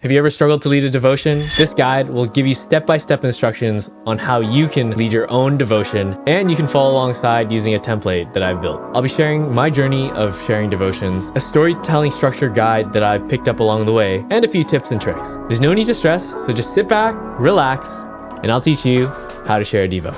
Have you ever struggled to lead a devotion? This guide will give you step-by-step instructions on how you can lead your own devotion, and you can follow alongside using a template that I've built. I'll be sharing my journey of sharing devotions, a storytelling structure guide that I've picked up along the way, and a few tips and tricks. There's no need to stress, so just sit back, relax, and I'll teach you how to share a devo.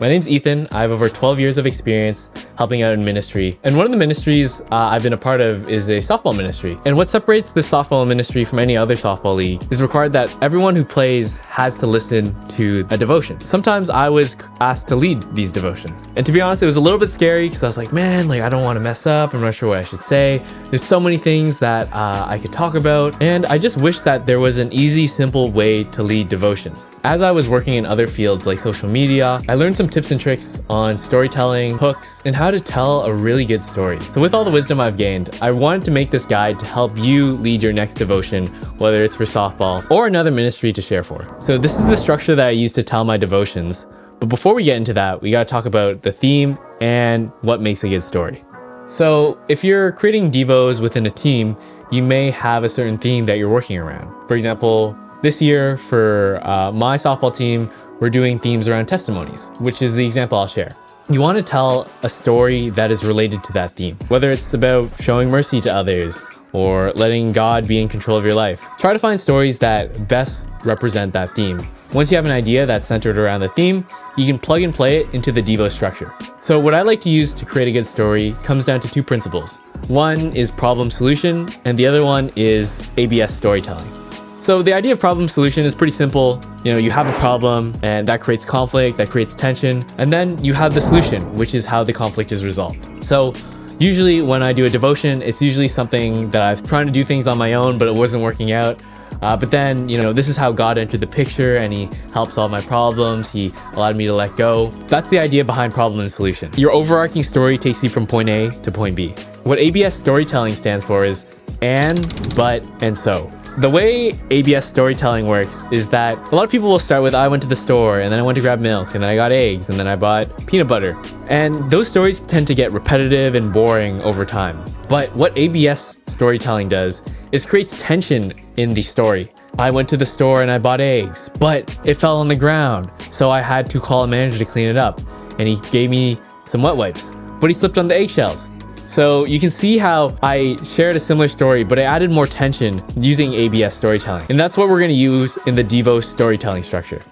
My name's Ethan. I have over 12 years of experience helping out in ministry. And one of the ministries I've been a part of is a softball ministry. And what separates this softball ministry from any other softball league is required that everyone who plays has to listen to a devotion. Sometimes I was asked to lead these devotions. And to be honest, it was a little bit scary because I was like, man, I don't want to mess up. I'm not sure what I should say. There's so many things that I could talk about. And I just wish that there was an easy, simple way to lead devotions. As I was working in other fields like social media, I learned some tips and tricks on storytelling, hooks, and how to tell a really good story. So with all the wisdom I've gained, I wanted to make this guide to help you lead your next devotion, whether it's for softball or another ministry to share for. So this is the structure that I use to tell my devotions. But before we get into that, we got to talk about the theme and what makes a good story. So if you're creating devos within a team, you may have a certain theme that you're working around. For example, this year for my softball team, we're doing themes around testimonies, which is the example I'll share. You want to tell a story that is related to that theme, whether it's about showing mercy to others or letting God be in control of your life. Try to find stories that best represent that theme. Once you have an idea that's centered around the theme, you can plug and play it into the devo structure. So what I like to use to create a good story comes down to two principles. One is problem solution, and the other one is ABS storytelling. So the idea of problem solution is pretty simple. You have a problem and that creates conflict, that creates tension, and then you have the solution, which is how the conflict is resolved. So usually when I do a devotion, it's usually something that I was trying to do things on my own, but it wasn't working out. But then, this is how God entered the picture and he helped solve my problems. He allowed me to let go. That's the idea behind problem and solution. Your overarching story takes you from point A to point B. What ABS storytelling stands for is and, but, and so. The way ABS storytelling works is that a lot of people will start with, I went to the store and then I went to grab milk and then I got eggs and then I bought peanut butter. And those stories tend to get repetitive and boring over time. But what ABS storytelling does is creates tension in the story. I went to the store and I bought eggs, but it fell on the ground. So I had to call a manager to clean it up. And he gave me some wet wipes, but he slipped on the eggshells. So you can see how I shared a similar story, but I added more tension using ABS storytelling. And that's what we're going to use in the devo storytelling structure.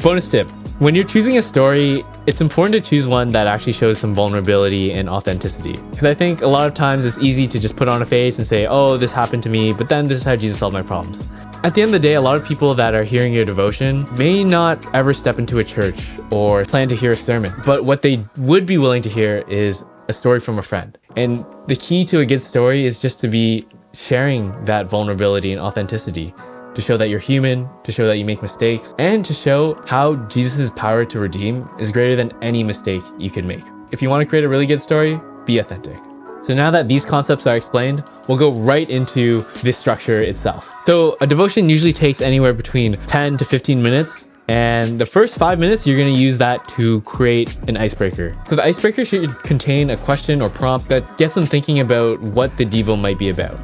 Bonus tip, when you're choosing a story, it's important to choose one that actually shows some vulnerability and authenticity. Because I think a lot of times it's easy to just put on a face and say, oh, this happened to me, but then this is how Jesus solved my problems. At the end of the day, a lot of people that are hearing your devotion may not ever step into a church or plan to hear a sermon, but what they would be willing to hear is a story from a friend. And the key to a good story is just to be sharing that vulnerability and authenticity, to show that you're human, to show that you make mistakes, and to show how Jesus' power to redeem is greater than any mistake you could make. If you want to create a really good story, be authentic. So now that these concepts are explained, we'll go right into this structure itself. So a devotion usually takes anywhere between 10 to 15 minutes. And the first 5 minutes, you're going to use that to create an icebreaker. So the icebreaker should contain a question or prompt that gets them thinking about what the devo might be about.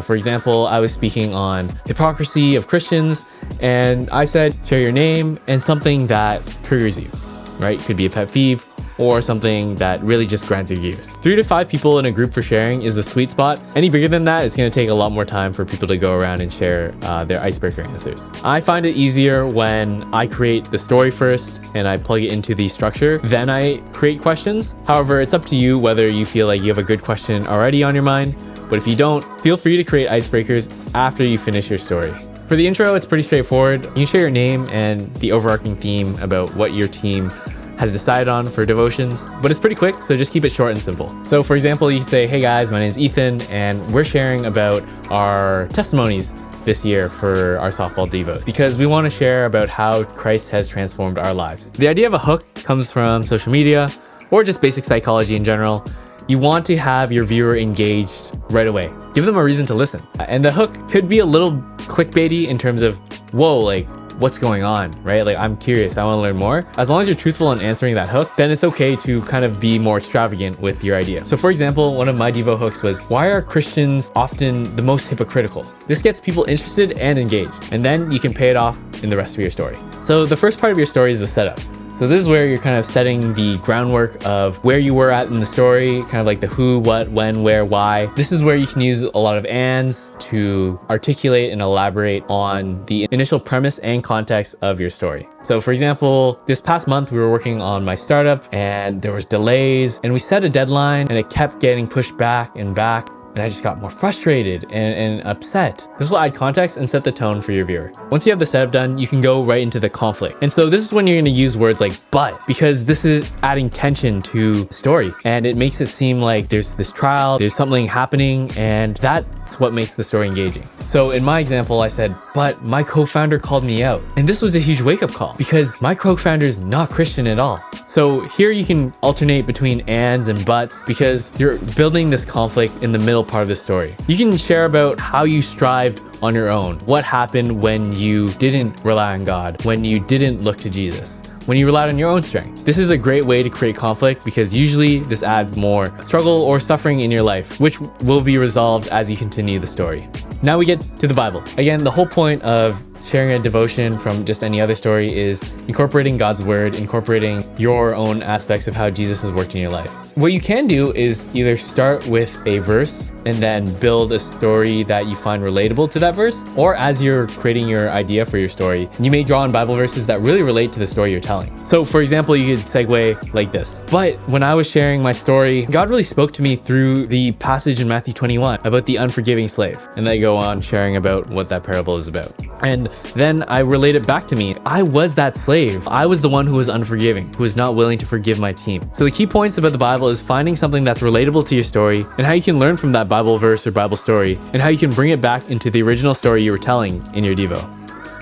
For example, I was speaking on hypocrisy of Christians, and I said, share your name and something that triggers you, right? Could be a pet peeve or something that really just grinds your gears. 3 to 5 people in a group for sharing is the sweet spot. Any bigger than that, it's going to take a lot more time for people to go around and share their icebreaker answers. I find it easier when I create the story first and I plug it into the structure, then I create questions. However, it's up to you whether you feel like you have a good question already on your mind. But if you don't, feel free to create icebreakers after you finish your story. For the intro, it's pretty straightforward. You can share your name and the overarching theme about what your team has decided on for devotions, but it's pretty quick, so just keep it short and simple. So for example, you can say, hey guys, my name's Ethan, and we're sharing about our testimonies this year for our softball devos, because we want to share about how Christ has transformed our lives. The idea of a hook comes from social media or just basic psychology in general. You want to have your viewer engaged right away. Give them a reason to listen. And the hook could be a little clickbaity in terms of, whoa, what's going on, right? Like, I'm curious, I want to learn more. As long as you're truthful in answering that hook, then it's okay to kind of be more extravagant with your idea. So for example, one of my Devo hooks was, why are Christians often the most hypocritical? This gets people interested and engaged, and then you can pay it off in the rest of your story. So the first part of your story is the setup. So this is where you're kind of setting the groundwork of where you were at in the story, kind of like the who, what, when, where, why. This is where you can use a lot of ands to articulate and elaborate on the initial premise and context of your story. So for example, this past month we were working on my startup and there was delays and we set a deadline and it kept getting pushed back and back. And I just got more frustrated and upset. This will add context and set the tone for your viewer. Once you have the setup done, you can go right into the conflict. And so this is when you're gonna use words like but, because this is adding tension to the story. And it makes it seem like there's this trial, there's something happening, and that's what makes the story engaging. So in my example, I said, but my co-founder called me out. And this was a huge wake-up call because my co-founder is not Christian at all. So here you can alternate between ands and buts because you're building this conflict in the middle part of the story. You can share about how you strived on your own. What happened when you didn't rely on God, when you didn't look to Jesus, when you relied on your own strength. This is a great way to create conflict because usually this adds more struggle or suffering in your life, which will be resolved as you continue the story. Now we get to the Bible. Again, the whole point of sharing a devotion from just any other story is incorporating God's word, incorporating your own aspects of how Jesus has worked in your life. What you can do is either start with a verse and then build a story that you find relatable to that verse, or as you're creating your idea for your story, you may draw on Bible verses that really relate to the story you're telling. So for example, you could segue like this. But when I was sharing my story, God really spoke to me through the passage in Matthew 21 about the unforgiving slave. And they go on sharing about what that parable is about. And then I relate it back to me. I was that slave. I was the one who was unforgiving, who was not willing to forgive my team. So the key points about the Bible is finding something that's relatable to your story and how you can learn from that Bible verse or Bible story and how you can bring it back into the original story you were telling in your Devo.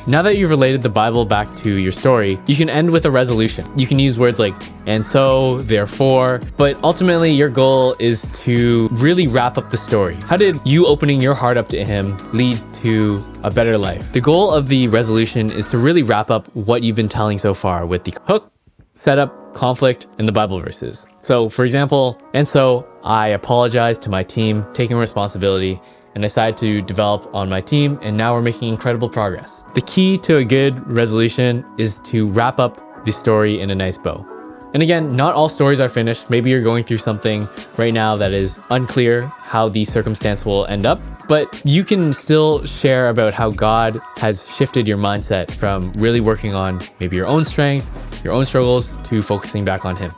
Now that you've related the Bible back to your story, you can end with a resolution. You can use words like, and so, therefore, but ultimately your goal is to really wrap up the story. How did you opening your heart up to Him lead to a better life? The goal of the resolution is to really wrap up what you've been telling so far with the hook, setup, conflict, and the Bible verses. So for example, and so I apologize to my team, taking responsibility, and decided to develop on my team, and now we're making incredible progress. The key to a good resolution is to wrap up the story in a nice bow. And again, not all stories are finished. Maybe you're going through something right now that is unclear how the circumstance will end up, but you can still share about how God has shifted your mindset from really working on maybe your own strength, your own struggles, to focusing back on Him.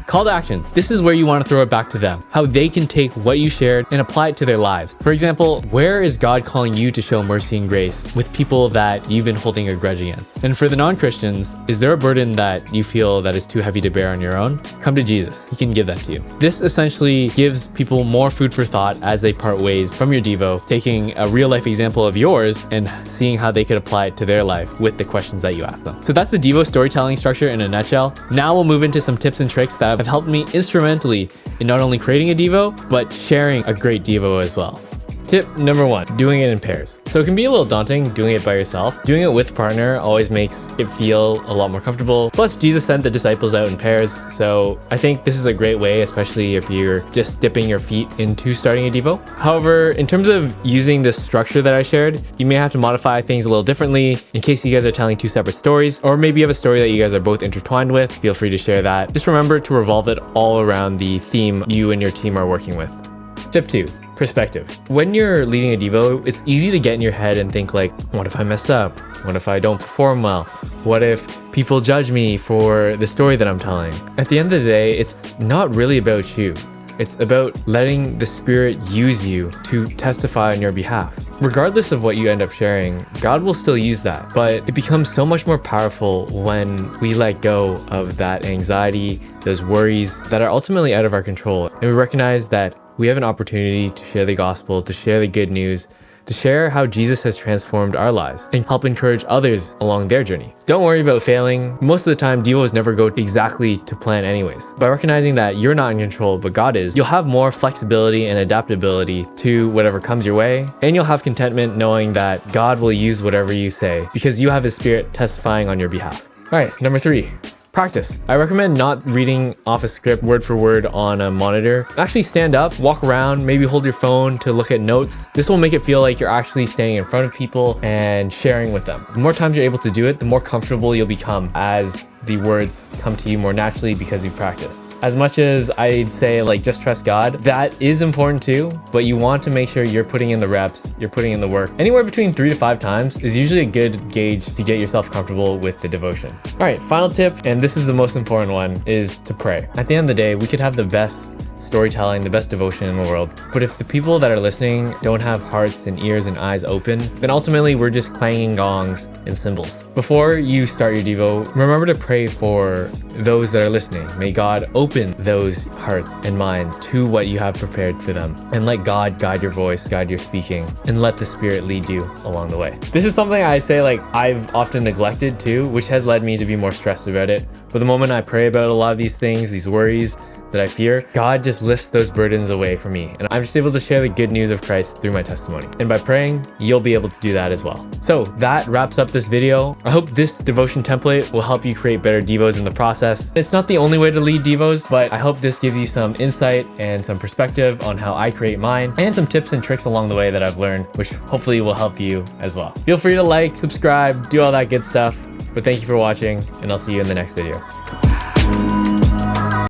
Call to action. This is where you want to throw it back to them, how they can take what you shared and apply it to their lives. For example, where is God calling you to show mercy and grace with people that you've been holding a grudge against? And for the non-Christians, is there a burden that you feel that is too heavy to bear on your own? Come to Jesus. He can give that to you. This essentially gives people more food for thought as they part ways from your Devo, taking a real life example of yours and seeing how they could apply it to their life with the questions that you ask them. So that's the Devo storytelling structure in a nutshell. Now we'll move into some tips and tricks that have helped me instrumentally in not only creating a Devo, but sharing a great Devo as well. Tip number 1, doing it in pairs. So it can be a little daunting doing it by yourself. Doing it with a partner always makes it feel a lot more comfortable. Plus, Jesus sent the disciples out in pairs. So I think this is a great way, especially if you're just dipping your feet into starting a Devo. However, in terms of using this structure that I shared, you may have to modify things a little differently in case you guys are telling two separate stories, or maybe you have a story that you guys are both intertwined with. Feel free to share that. Just remember to revolve it all around the theme you and your team are working with. Tip 2. Perspective. When you're leading a Devo, it's easy to get in your head and think like, what if I mess up? What if I don't perform well? What if people judge me for the story that I'm telling? At the end of the day, it's not really about you. It's about letting the Spirit use you to testify on your behalf. Regardless of what you end up sharing, God will still use that, but it becomes so much more powerful when we let go of that anxiety, those worries that are ultimately out of our control, and we recognize that we have an opportunity to share the gospel, to share the good news, to share how Jesus has transformed our lives and help encourage others along their journey. Don't worry about failing. Most of the time, devos never go exactly to plan anyways. By recognizing that you're not in control, but God is, you'll have more flexibility and adaptability to whatever comes your way, and you'll have contentment knowing that God will use whatever you say because you have His Spirit testifying on your behalf. All right, number 3. Practice. I recommend not reading off a script word for word on a monitor. Actually stand up, walk around, maybe hold your phone to look at notes. This will make it feel like you're actually standing in front of people and sharing with them. The more times you're able to do it, the more comfortable you'll become as the words come to you more naturally because you practiced. As much as I'd say like just trust God, that is important too, but you want to make sure you're putting in the reps, you're putting in the work. Anywhere between 3 to 5 times is usually a good gauge to get yourself comfortable with the devotion. All right, final tip, and this is the most important one, is to pray. At the end of the day, we could have the best storytelling, the best devotion in the world, but if the people that are listening don't have hearts and ears and eyes open, then ultimately we're just clanging gongs and cymbals. Before you start your devo, remember to pray for those that are listening. May God open those hearts and minds to what you have prepared for them, and let God guide your voice, guide your speaking, and let the Spirit lead you along the way. This is something I say like I've often neglected too, which has led me to be more stressed about it. But the moment I pray about a lot of these things, these worries that I fear, God just lifts those burdens away from me, and I'm just able to share the good news of Christ through my testimony. And by praying, you'll be able to do that as well. So that wraps up this video. I hope this devotion template will help you create better devos in the process. It's not the only way to lead devos, but I hope this gives you some insight and some perspective on how I create mine, and some tips and tricks along the way that I've learned, which hopefully will help you as well. Feel free to like, subscribe, do all that good stuff. But thank you for watching, and I'll see you in the next video.